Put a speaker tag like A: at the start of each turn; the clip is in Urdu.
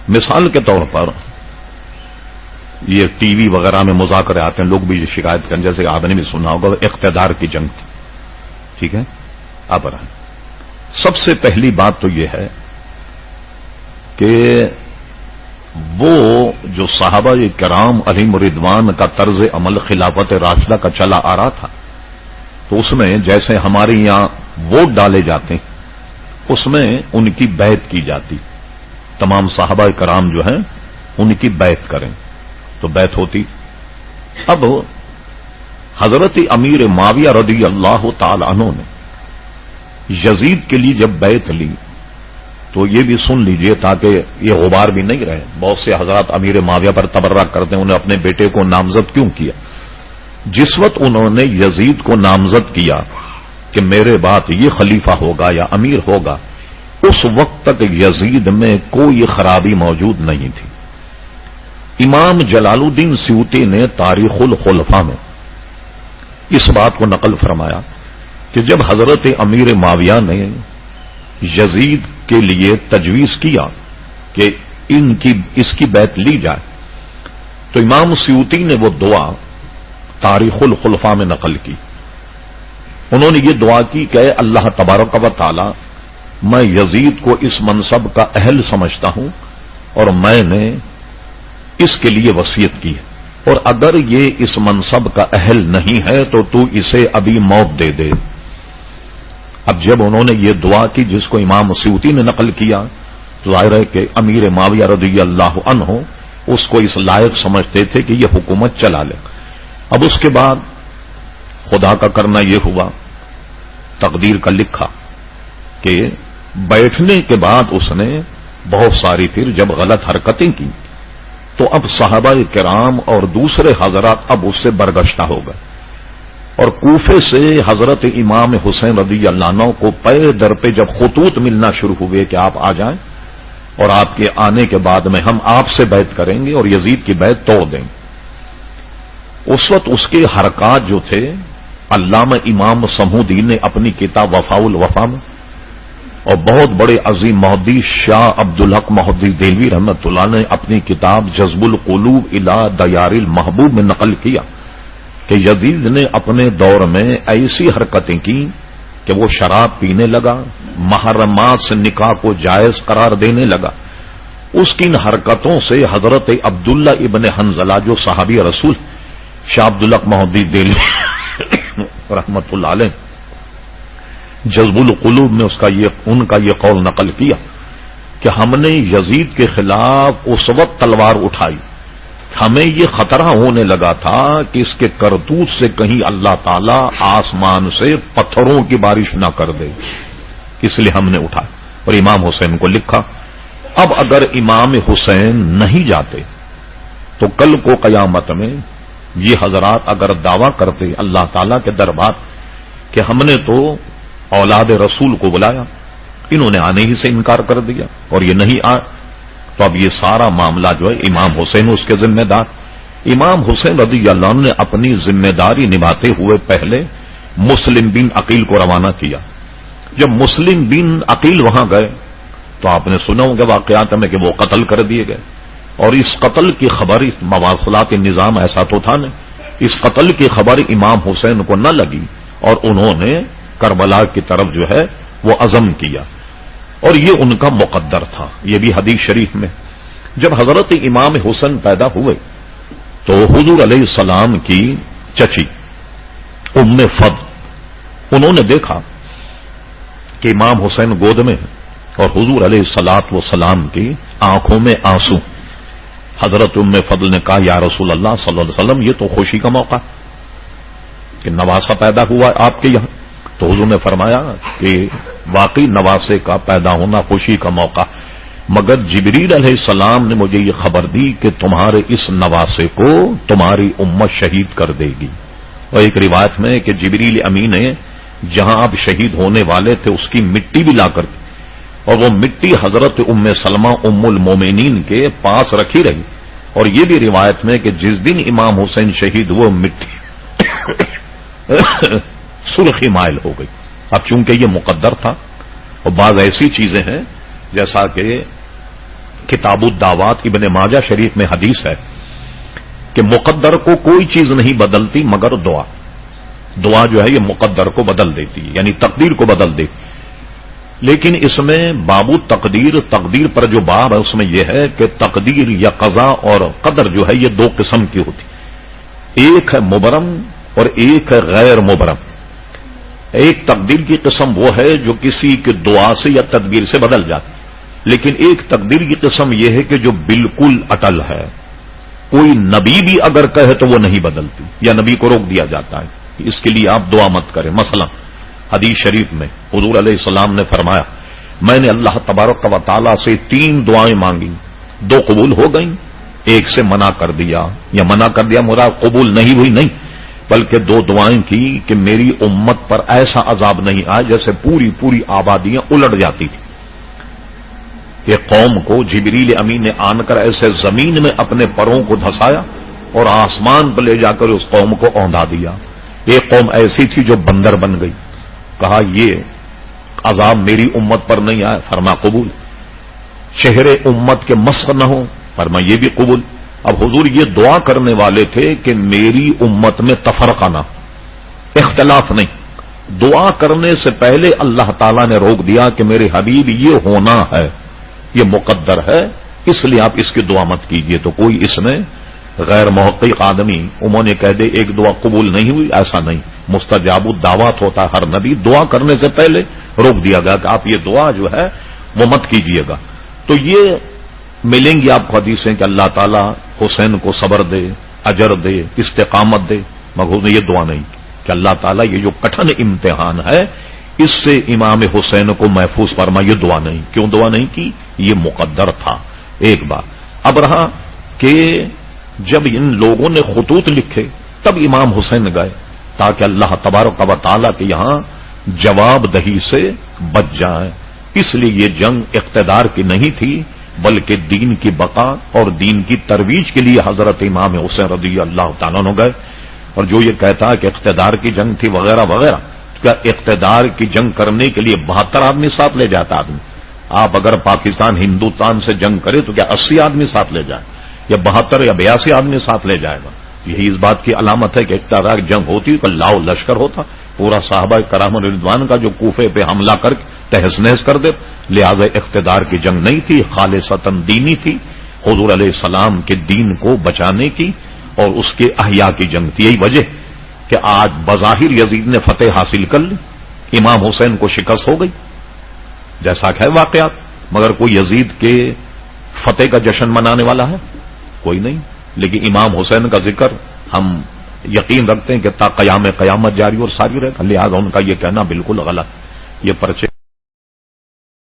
A: مثال کے طور پر یہ ٹی وی وغیرہ میں مذاکرے آتے ہیں، لوگ بھی شکایت کریں، جیسے آپ نے بھی سنا ہوگا اقتدار کی جنگ تھی، ٹھیک ہے؟ اب سب سے پہلی بات تو یہ ہے کہ وہ جو صحابہ کرام علیہم رضوان کا طرز عمل خلافت راشدہ کا چلا آ رہا تھا، تو اس میں جیسے ہمارے یہاں ووٹ ڈالے جاتے ہیں، اس میں ان کی بیعت کی جاتی، تمام صحابہ کرام جو ہیں ان کی بیعت کریں تو بیعت ہوتی۔ اب حضرت امیر معاویہ رضی اللہ تعالی عنہ نے یزید کے لیے جب بیعت لی تو یہ بھی سن لیجئے تاکہ یہ غبار بھی نہیں رہے، بہت سے حضرات امیر معاویہ پر تبرہ کرتے ہیں، انہیں اپنے بیٹے کو نامزد کیوں کیا؟ جس وقت انہوں نے یزید کو نامزد کیا کہ میرے بعد یہ خلیفہ ہوگا یا امیر ہوگا، اس وقت تک یزید میں کوئی خرابی موجود نہیں تھی۔ امام جلال الدین سیوطی نے تاریخ الخلفاء میں اس بات کو نقل فرمایا کہ جب حضرت امیر معاویہ نے یزید کے لیے تجویز کیا کہ اس کی بیعت لی جائے، تو امام سیوطی نے وہ دعا تاریخ الخلفاء میں نقل کی۔ انہوں نے یہ دعا کی کہ اے اللہ تبارک و تعالی، میں یزید کو اس منصب کا اہل سمجھتا ہوں اور میں نے اس کے لیے وصیت کی ہے، اور اگر یہ اس منصب کا اہل نہیں ہے تو تو اسے ابھی موت دے دے۔ اب جب انہوں نے یہ دعا کی جس کو امام سیوطی نے نقل کیا، تو ظاہر ہے کہ امیر معاویہ رضی اللہ عنہ اس کو اس لائق سمجھتے تھے کہ یہ حکومت چلا لے۔ اب اس کے بعد خدا کا کرنا یہ ہوا، تقدیر کا لکھا کہ بیٹھنے کے بعد اس نے بہت ساری پھر جب غلط حرکتیں کی تو اب صحابہ کرام اور دوسرے حضرات اب اس سے برگشتہ ہو گئے، اور کوفے سے حضرت امام حسین رضی اللہ عنہ کو پے در پہ جب خطوط ملنا شروع ہوئے کہ آپ آ جائیں اور آپ کے آنے کے بعد میں ہم آپ سے بیعت کریں گے اور یزید کی بیعت توڑ دیں گے، اس وقت اس کے حرکات جو تھے علامہ امام سمودی نے اپنی کتاب وفاء الوفا میں، اور بہت بڑے عظیم محدث شاہ عبدالحق محدث دہلوی رحمۃ اللہ نے اپنی کتاب جذب القلوب الی دیار المحبوب میں نقل کیا کہ یزید نے اپنے دور میں ایسی حرکتیں کی کہ وہ شراب پینے لگا، محرمات سے نکاح کو جائز قرار دینے لگا۔ اس کی ان حرکتوں سے حضرت عبداللہ ابن حنظلہ جو صحابی رسول شاہ عبدالحق محدث دہلوی رحمۃ اللہ علیہ جذب القلوب میں ان کا یہ قول نقل کیا کہ ہم نے یزید کے خلاف اس وقت تلوار اٹھائی، ہمیں یہ خطرہ ہونے لگا تھا کہ اس کے کرتوت سے کہیں اللہ تعالی آسمان سے پتھروں کی بارش نہ کر دے، اس لیے ہم نے اٹھایا اور امام حسین کو لکھا۔ اب اگر امام حسین نہیں جاتے تو کل کو قیامت میں یہ حضرات اگر دعویٰ کرتے اللہ تعالی کے دربار کہ ہم نے تو اولاد رسول کو بلایا، انہوں نے آنے ہی سے انکار کر دیا اور یہ نہیں آئے، تو اب یہ سارا معاملہ جو ہے امام حسین اس کے ذمہ دار۔ امام حسین رضی اللہ عنہ نے اپنی ذمہ داری نبھاتے ہوئے پہلے مسلم بن عقیل کو روانہ کیا۔ جب مسلم بن عقیل وہاں گئے تو آپ نے سنا ہوگا واقعات میں کہ وہ قتل کر دیے گئے، اور اس قتل کی خبر اس مواصلات نظام ایسا تو تھا نہیں، اس قتل کی خبر امام حسین کو نہ لگی اور انہوں نے کربلا کی طرف جو ہے وہ عزم کیا، اور یہ ان کا مقدر تھا۔ یہ بھی حدیث شریف میں جب حضرت امام حسن پیدا ہوئے تو حضور علیہ السلام کی چچی ام فضل انہوں نے دیکھا کہ امام حسین گود میں ہے اور حضور علیہ الصلوۃ والسلام کی آنکھوں میں آنسو۔ حضرت ام فضل نے کہا یا رسول اللہ صلی اللہ علیہ وسلم، یہ تو خوشی کا موقع کہ نواسا پیدا ہوا ہے آپ کے یہاں۔ تو حضور نے فرمایا کہ واقعی نواسے کا پیدا ہونا خوشی کا موقع، مگر جبریل علیہ السلام نے مجھے یہ خبر دی کہ تمہارے اس نواسے کو تمہاری امت شہید کر دے گی۔ اور ایک روایت میں کہ جبریل امین نے جہاں آپ شہید ہونے والے تھے اس کی مٹی بھی لا کر دی، اور وہ مٹی حضرت ام سلمہ ام المومنین کے پاس رکھی رہی، اور یہ بھی روایت میں کہ جس دن امام حسین شہید وہ مٹی سرخی مائل ہو گئی۔ اب چونکہ یہ مقدر تھا، اور بعض ایسی چیزیں ہیں جیسا کہ کتاب الدعوات ابن ماجہ شریف میں حدیث ہے کہ مقدر کو کوئی چیز نہیں بدلتی مگر دعا. دعا جو ہے یہ مقدر کو بدل دیتی ہے، یعنی تقدیر کو بدل دیتی. لیکن اس میں باب تقدیر، تقدیر پر جو باب ہے اس میں یہ ہے کہ تقدیر یا قضا اور قدر جو ہے یہ دو قسم کی ہوتی. ایک ہے مبرم اور ایک ہے غیر مبرم. ایک تقدیر کی قسم وہ ہے جو کسی کی دعا سے یا تدبیر سے بدل جاتی، لیکن ایک تقدیر کی قسم یہ ہے کہ جو بالکل اٹل ہے، کوئی نبی بھی اگر کہے تو وہ نہیں بدلتی یا نبی کو روک دیا جاتا ہے. اس کے لیے آپ دعا مت کریں. مثلا حدیث شریف میں حضور علیہ السلام نے فرمایا میں نے اللہ تبارک و تعالیٰ سے 3 دعائیں مانگی، 2 قبول ہو گئیں، ایک سے منع کر دیا. یا منع کر دیا مراد قبول نہیں ہوئی نہیں، بلکہ 2 دعائیں کی کہ میری امت پر ایسا عذاب نہیں آئے جیسے پوری آبادیاں الٹ جاتی تھی. کہ قوم کو جبریل امین نے آن کر ایسے زمین میں اپنے پروں کو دھسایا اور آسمان پر لے جا کر اس قوم کو اوندھا دیا. ایک قوم ایسی تھی جو بندر بن گئی. کہا یہ عذاب میری امت پر نہیں آئے، فرما قبول. شہر امت کے مسخ نہ ہو، فرما یہ بھی قبول. اب حضور یہ دعا کرنے والے تھے کہ میری امت میں تفرقہ نہ، اختلاف نہیں. دعا کرنے سے پہلے اللہ تعالیٰ نے روک دیا کہ میرے حبیب یہ ہونا ہے، یہ مقدر ہے، اس لیے آپ اس کی دعا مت کیجئے. تو کوئی اس میں غیر محقق آدمی انہوں نے کہہ دے ایک دعا قبول نہیں ہوئی، ایسا نہیں. مستجاب الدعوات ہوتا ہے، ہر نبی دعا کرنے سے پہلے روک دیا گیا کہ آپ یہ دعا جو ہے وہ مت کیجئے گا. تو یہ ملیں گی آپ کو حدیثیں کہ اللہ تعالیٰ حسین کو صبر دے، اجر دے، استقامت دے، مگر نے یہ دعا نہیں کہ اللہ تعالیٰ یہ جو کٹھن امتحان ہے اس سے امام حسین کو محفوظ فرما. یہ دعا نہیں. کیوں دعا نہیں کی؟ یہ مقدر تھا. ایک بات. اب رہا کہ جب ان لوگوں نے خطوط لکھے تب امام حسین گئے تاکہ اللہ تبارک و تعالیٰ کے یہاں جواب دہی سے بچ جائیں. اس لیے یہ جنگ اقتدار کی نہیں تھی بلکہ دین کی بقا اور دین کی ترویج کے لیے حضرت امام حسین رضی اللہ تعالیٰ عنہ گئے. اور جو یہ کہتا ہے کہ اقتدار کی جنگ تھی وغیرہ وغیرہ، کیا اقتدار کی جنگ کرنے کے لیے 72 آدمی ساتھ لے جاتا آدمی؟ آپ اگر پاکستان ہندوستان سے جنگ کرے تو کیا 80 آدمی ساتھ لے جائے یا 72 یا 82 آدمی ساتھ لے جائے گا؟ یہی اس بات کی علامت ہے کہ اقتدار کی جنگ ہوتی تو لاؤ لشکر ہوتا، پورا صحابہ کرام رضوان کا جو کوفے پہ حملہ کر کے تہس نہس کر دے. لہذا اقتدار کی جنگ نہیں تھی، خالصتاً دینی تھی، حضور علیہ السلام کے دین کو بچانے کی اور اس کے احیاء کی جنگ تھی. یہی وجہ کہ آج بظاہر یزید نے فتح حاصل کر لی، امام حسین کو شکست ہو گئی جیسا کہ ہے واقعات، مگر کوئی یزید کے فتح کا جشن منانے والا ہے؟ کوئی نہیں. لیکن امام حسین کا ذکر ہم یقین رکھتے ہیں کہ تا قیام قیامت جاری اور ساری رہے گا. لہذا ان کا یہ کہنا بالکل غلط. یہ پرچے